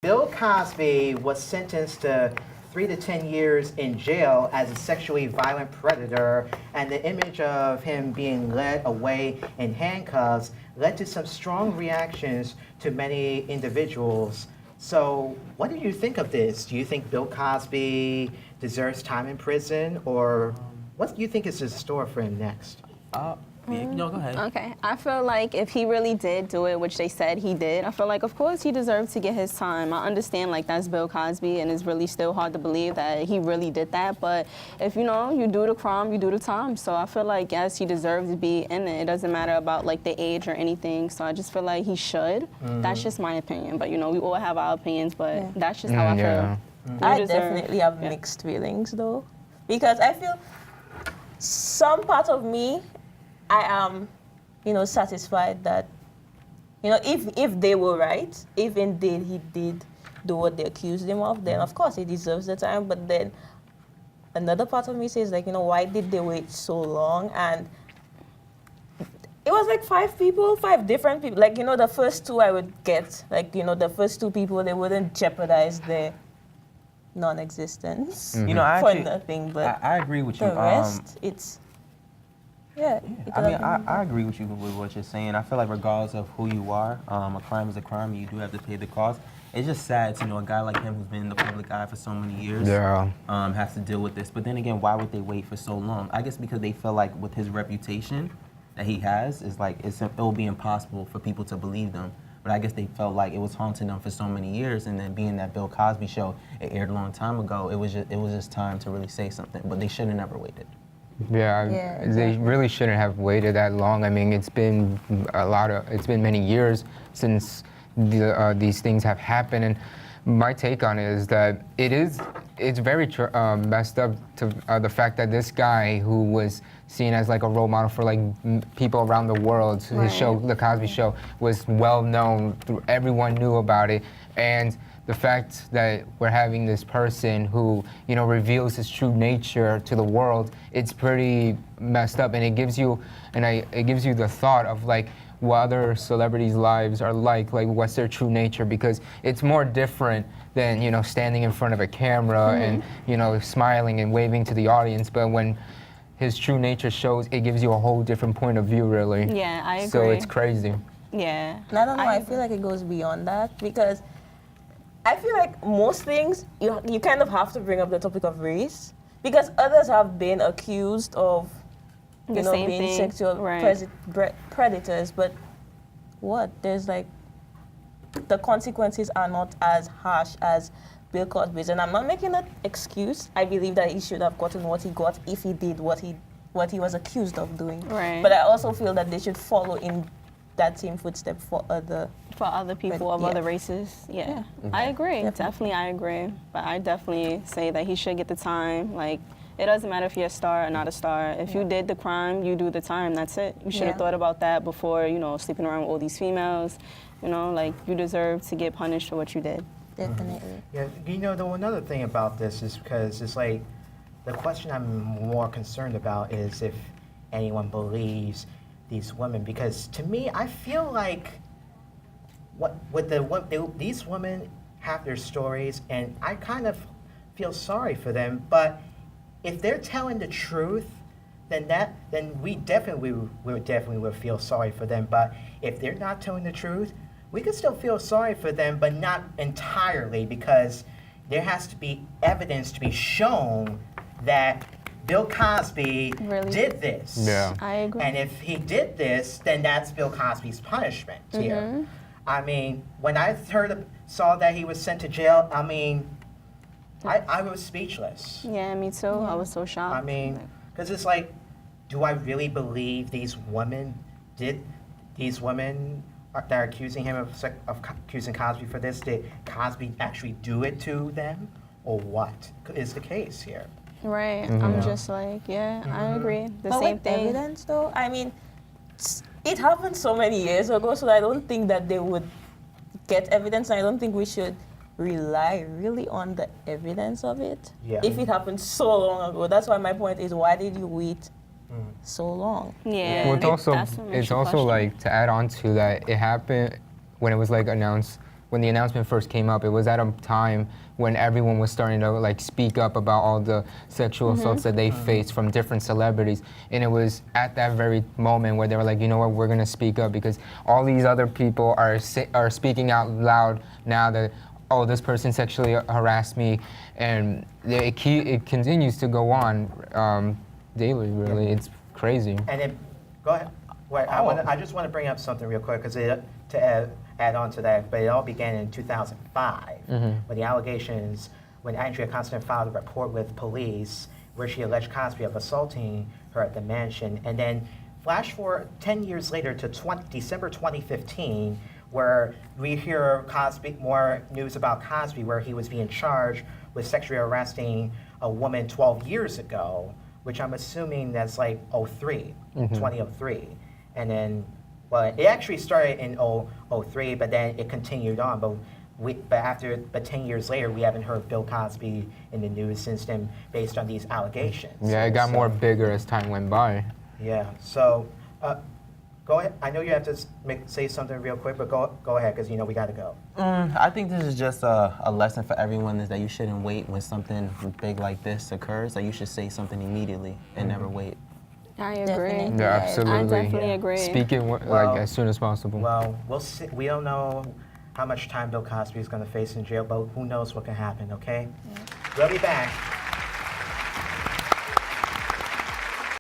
Bill Cosby was sentenced to 3 to 10 years in jail as a sexually violent predator, and the image of him being led away in handcuffs led to some strong reactions to many individuals. So, what do you think of this? Do you think Bill Cosby deserves time in prison, or what do you think is in store for him next? No, go ahead. Okay, I feel like if he really did do it, which they said he did, I feel like of course he deserved to get his time. I understand like that's Bill Cosby and it's really still hard to believe that he really did that, but if you do the crime, you do the time. So I feel like yes, he deserves to be in it. It doesn't matter about like the age or anything, so I just feel like he should. That's just my opinion, but we all have our opinions, but that's just how I feel. I definitely have mixed feelings though, because I feel some part of me, I am, satisfied that, if they were right, if indeed he did do what they accused him of, then of course he deserves the time. But then another part of me says, like, why did they wait so long? And it was like 5 different people. Like, the first two I would get, like, the first two people, they wouldn't jeopardize their non-existence for nothing. But I agree with you. The rest, it's... Yeah. I agree with you with what you're saying. I feel like regardless of who you are, a crime is a crime, and you do have to pay the cost. It's just sad to a guy like him who's been in the public eye for so many years have to deal with this. But then again, why would they wait for so long? I guess because they feel like with his reputation that he has, it will be impossible for people to believe them. But I guess they felt like it was haunting them for so many years, and then being that Bill Cosby show, it aired a long time ago, it was just time to really say something. But they should have never waited. Yeah, exactly. They really shouldn't have waited that long. I mean, it's been many years since these things have happened, and my take on it is that it's very messed up to the fact that this guy who was seen as like a role model for like people around the world, his show, The Cosby Show, was well known, everyone knew about it, and the fact that we're having this person who, reveals his true nature to the world, it's pretty messed up, and it gives you the thought of like what other celebrities' lives are like what's their true nature, because it's more different than, standing in front of a camera and, smiling and waving to the audience, but when his true nature shows, it gives you a whole different point of view, really. Yeah, I agree. So it's crazy. Yeah. I don't know, I feel like it goes beyond that, because I feel like most things, you kind of have to bring up the topic of race, because others have been accused of, being sexual predators, but there's like, the consequences are not as harsh as Bill Cosby's, and I'm not making an excuse. I believe that he should have gotten what he got if he did what he was accused of doing. Right. But I also feel that they should follow in that same footstep for other people of other races. Yeah. I agree. Definitely I agree. But I definitely say that he should get the time. Like, it doesn't matter if you're a star or not a star. If you did the crime, you do the time. That's it. You should have thought about that before, sleeping around with all these females. Like, you deserve to get punished for what you did. Definitely. Yeah, though, another thing about this is because it's like, the question I'm more concerned about is if anyone believes these women, because to me, I feel like these women have their stories, and I kind of feel sorry for them. But if they're telling the truth, then we definitely will feel sorry for them. But if they're not telling the truth, we can still feel sorry for them, but not entirely, because there has to be evidence to be shown that Bill Cosby did this. Yeah. I agree. And if he did this, then that's Bill Cosby's punishment here. I mean, when I saw that he was sent to jail, I mean, I was speechless. Yeah, me too. I was so shocked. I mean, because it's like, do I really believe these women that are accusing him of accusing Cosby for this? Did Cosby actually do it to them, or what is the case here? Right. I'm just like, I agree. But Same with thing. evidence, though, I mean, it happened so many years ago, so I don't think that they would get evidence, and I don't think we should rely really on the evidence of it. Yeah. If it happened so long ago. That's why my point is, why did you wait so long? Yeah. Well, it's also like, to add on to that, it happened when it was like announced when the announcement first came up, it was at a time when everyone was starting to like speak up about all the sexual assaults that they faced from different celebrities. And it was at that very moment where they were like, you know what, we're gonna speak up because all these other people are speaking out loud now that, oh, this person sexually harassed me, and it continues to go on daily. Really, it's crazy. And then, go ahead. Wait, I just want to bring up something real quick because to add on to that, but it all began in 2005 when the allegations, when Andrea Considine filed a report with police where she alleged Cosby of assaulting her at the mansion, and then flash forward 10 years later to December 2015, where we hear more news about Cosby, where he was being charged with sexually harassing a woman 12 years ago, which I'm assuming that's like 2003. And then, well, it actually started in 03, but then it continued on. But 10 years later, we haven't heard Bill Cosby in the news since then, based on these allegations. Yeah, it got more bigger as time went by. Yeah. So, go ahead. I know you have to say something real quick, but go ahead because we got to go. I think this is just a lesson for everyone, is that you shouldn't wait when something big like this occurs. That you should say something immediately and never wait. I agree. Definitely. Yeah, absolutely. I definitely agree. Speak it like as soon as possible. Well, we'll see. We don't know how much time Bill Cosby is going to face in jail, but who knows what can happen, okay? We'll be back.